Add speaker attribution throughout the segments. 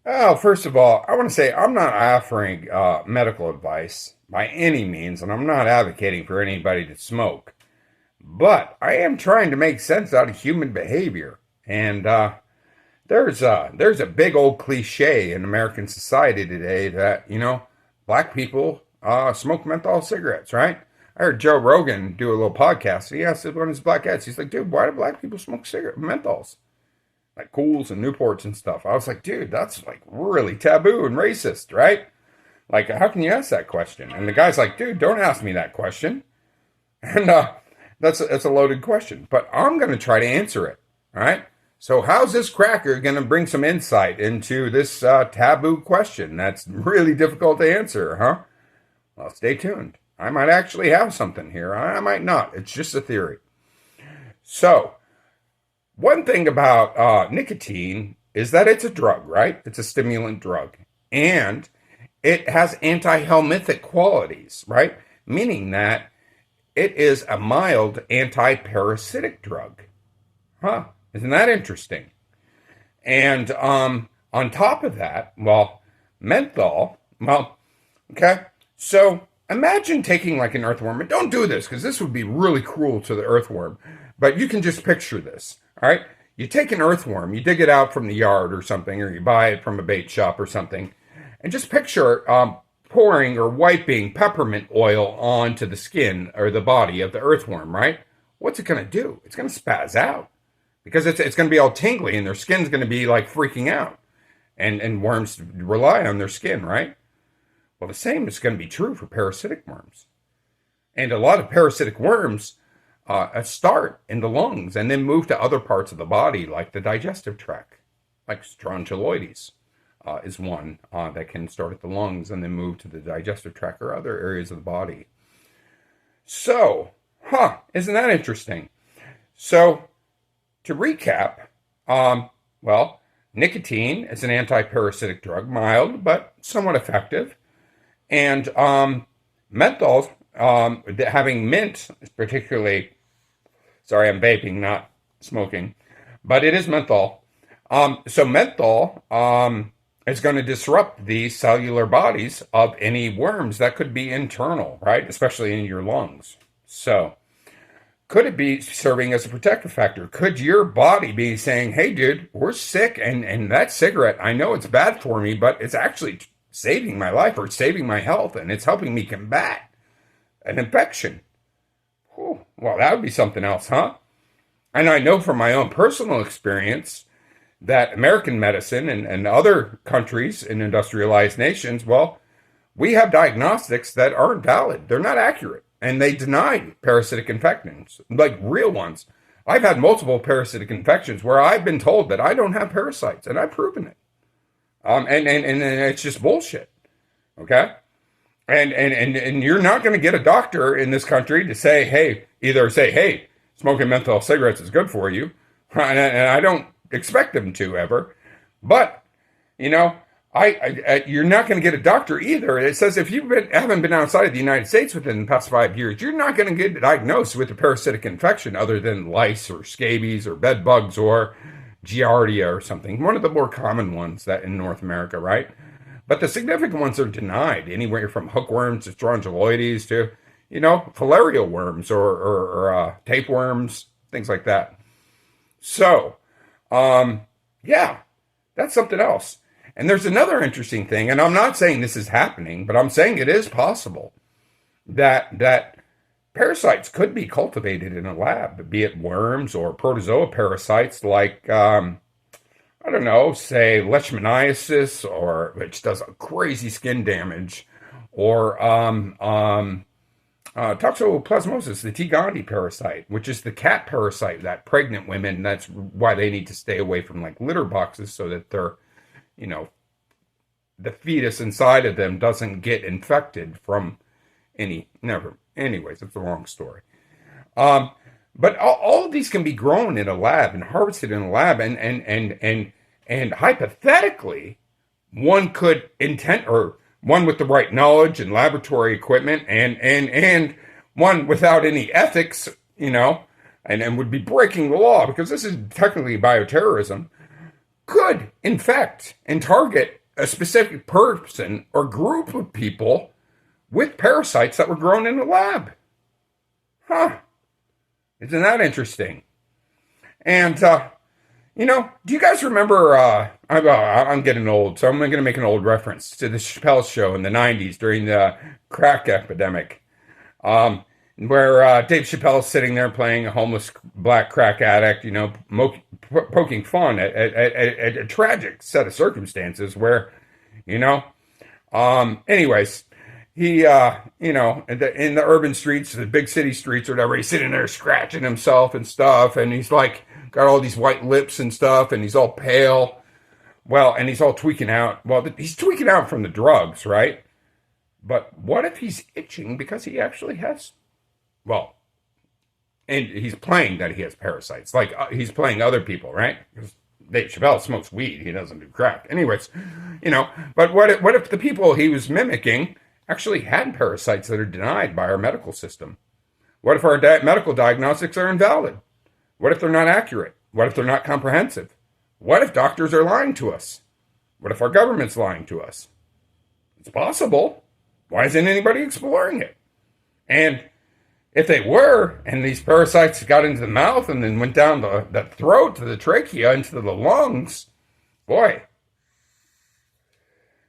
Speaker 1: Well, first of all, I want to say I'm not offering medical advice by any means, and I'm not advocating for anybody to smoke. But I am trying to make sense out of human behavior. And there's a big old cliche in American society today that black people smoke menthol cigarettes, right? I heard Joe Rogan do a little podcast. And he asked one of his black guys, he's like, dude, why do black people smoke cigarette menthols? Like Cools and Newports and stuff. I was like, dude, that's like really taboo and racist, right? Like, how can you ask that question? And the guy's like, dude, don't ask me that question. And that's a loaded question, but I'm going to try to answer it. All right. So how's this cracker going to bring some insight into this taboo question that's really difficult to answer, huh? Well, stay tuned. I might actually have something here. I might not. It's just a theory. So one thing about nicotine is that it's a drug, right? It's a stimulant drug. And it has anti-helminthic qualities, right? Meaning that it is a mild anti-parasitic drug. Huh? Isn't that interesting? And on top of that, okay. So imagine taking like an earthworm, and don't do this because this would be really cruel to the earthworm, but you can just picture this, all right? You take an earthworm, you dig it out from the yard or something, or you buy it from a bait shop or something, and just picture pouring or wiping peppermint oil onto the skin or the body of the earthworm, right? What's it going to do? It's going to spaz out because it's going to be all tingly and their skin's going to be like freaking out. And worms rely on their skin, right? Well, the same is going to be true for parasitic worms. And a lot of parasitic worms start in the lungs and then move to other parts of the body, like the digestive tract, like strongyloides. Is one that can start at the lungs and then move to the digestive tract or other areas of the body. So, isn't that interesting? So, to recap, nicotine is an anti-parasitic drug, mild but somewhat effective. And menthols, having mint, particularly, sorry, I'm vaping, not smoking, but it is menthol. So menthol is going to disrupt the cellular bodies of any worms that could be internal, right? Especially in your lungs. So could it be serving as a protective factor? Could your body be saying, hey, dude, we're sick, and that cigarette, I know it's bad for me, but it's actually saving my life or saving my health, and it's helping me combat an infection. Whew. Well, that would be something else, huh? And I know from my own personal experience that American medicine and other countries in industrialized nations, we have diagnostics that aren't valid. They're not accurate. And they deny parasitic infections, like real ones. I've had multiple parasitic infections where I've been told that I don't have parasites, and I've proven it. And it's just bullshit. Okay? And you're not going to get a doctor in this country to say, hey, smoking menthol cigarettes is good for you. And I don't expect them to ever, but you're not going to get a doctor either. It says if you haven't been outside of the United States within the past 5 years, you're not going to get diagnosed with a parasitic infection other than lice or scabies or bed bugs or giardia or something. One of the more common ones that in North America, right? But the significant ones are denied, anywhere from hookworms to strongyloides to filarial worms or tapeworms, things like that. So that's something else. And there's another interesting thing, and I'm not saying this is happening, but I'm saying it is possible that parasites could be cultivated in a lab, be it worms or protozoa parasites like, say leishmaniasis, which does crazy skin damage, or toxoplasmosis, the T. gondii parasite, which is the cat parasite that pregnant women, that's why they need to stay away from like litter boxes so that their, the fetus inside of them doesn't get infected from anyways, it's a long story. But all of these can be grown in a lab and harvested in a lab, and hypothetically, one could one with the right knowledge and laboratory equipment and one without any ethics, and would be breaking the law because this is technically bioterrorism, could infect and target a specific person or group of people with parasites that were grown in the lab. Huh. Isn't that interesting? And, do you guys remember, I'm getting old, so I'm going to make an old reference to the Chappelle Show in the 90s during the crack epidemic, where Dave Chappelle is sitting there playing a homeless black crack addict, poking fun at a tragic set of circumstances where, anyways, he, in the urban streets, the big city streets or whatever, he's sitting there scratching himself and stuff, and he's like, got all these white lips and stuff, and he's all pale. Well, and he's all tweaking out. Well, he's tweaking out from the drugs, right? But what if he's itching because he actually has, and he's playing that he has parasites. Like, he's playing other people, right? Because Dave Chappelle smokes weed. He doesn't do crack. Anyways, but what if the people he was mimicking actually had parasites that are denied by our medical system? What if our medical diagnostics are invalid? What if they're not accurate? What if they're not comprehensive? What if doctors are lying to us? What if our government's lying to us? It's possible. Why isn't anybody exploring it? And if they were, and these parasites got into the mouth and then went down the throat to the trachea into the lungs, boy,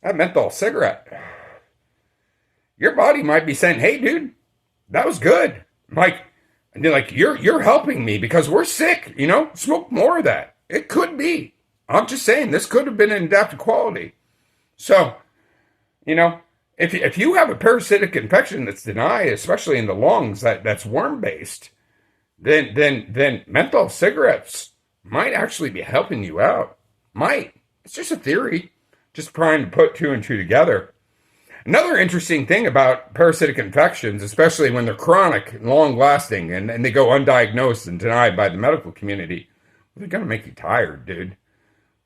Speaker 1: that menthol cigarette, your body might be saying, hey, dude, that was good. You're helping me because we're sick, smoke more of that. It could be. I'm just saying, this could have been an adaptive quality. So, if you have a parasitic infection that's denied, especially in the lungs, that's worm-based, then menthol cigarettes might actually be helping you out. Might. It's just a theory. Just trying to put two and two together. Another interesting thing about parasitic infections, especially when they're chronic and long-lasting and they go undiagnosed and denied by the medical community, they're going to make you tired, dude.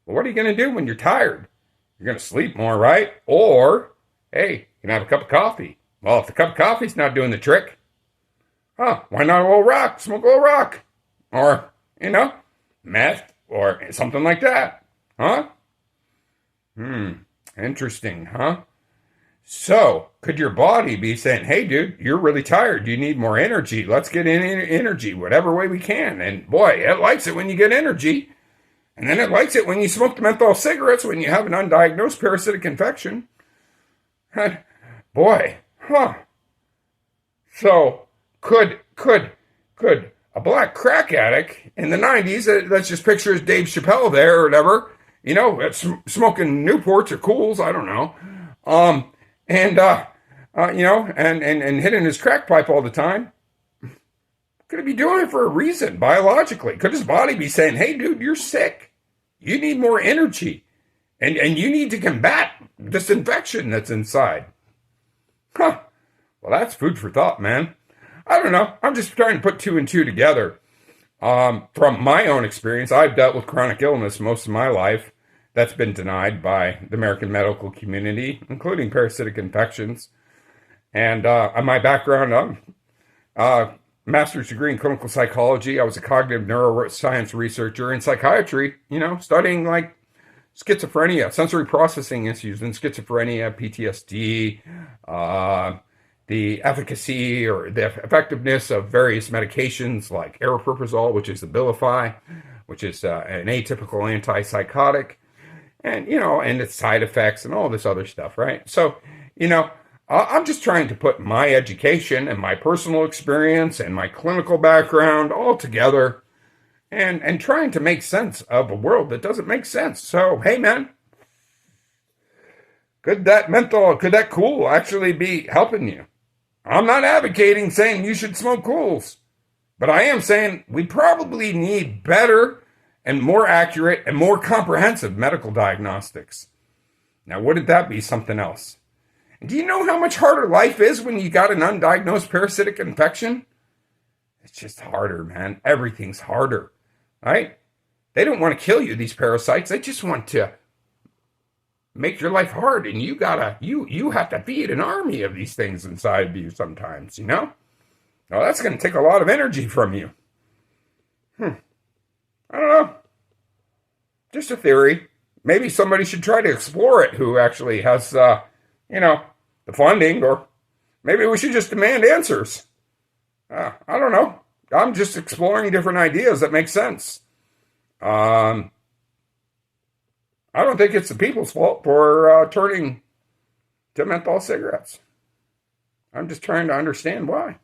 Speaker 1: Well, what are you going to do when you're tired? You're going to sleep more, right? Or, hey, you can have a cup of coffee. Well, if the cup of coffee's not doing the trick, why not a little rock? Smoke a little rock. Or, meth or something like that. Huh? Interesting, huh? So, could your body be saying, hey, dude, you're really tired. You need more energy. Let's get in energy whatever way we can. And boy, it likes it when you get energy. And then it likes it when you smoke the menthol cigarettes when you have an undiagnosed parasitic infection. Boy, huh. So, could a black crack addict in the 90s, let's just picture as Dave Chappelle there or whatever, smoking Newports or Cools, I don't know. And hitting his crack pipe all the time. Could he be doing it for a reason, biologically? Could his body be saying, hey, dude, you're sick. You need more energy. And you need to combat this infection that's inside. Well, that's food for thought, man. I don't know. I'm just trying to put two and two together. From my own experience, I've dealt with chronic illness most of my life. That's been denied by the American medical community, including parasitic infections. And my background, master's degree in clinical psychology. I was a cognitive neuroscience researcher in psychiatry, studying like schizophrenia, sensory processing issues in schizophrenia, PTSD, the efficacy or the effectiveness of various medications like aripiprazole, which is the Abilify, which is an atypical antipsychotic. And, and its side effects and all this other stuff, right? So, I'm just trying to put my education and my personal experience and my clinical background all together and trying to make sense of a world that doesn't make sense. So, hey, man, could that cool actually be helping you? I'm not advocating saying you should smoke cools, but I am saying we probably need better and more accurate and more comprehensive medical diagnostics. Now, wouldn't that be something else? Do you know how much harder life is when you got an undiagnosed parasitic infection? It's just harder, man. Everything's harder, right? They don't want to kill you, these parasites. They just want to make your life hard, and you have to feed an army of these things inside of you sometimes, Well, that's going to take a lot of energy from you. I don't know. Just a theory. Maybe somebody should try to explore it who actually has, the funding, or maybe we should just demand answers. I don't know. I'm just exploring different ideas that make sense. I don't think it's the people's fault for turning to menthol cigarettes. I'm just trying to understand why.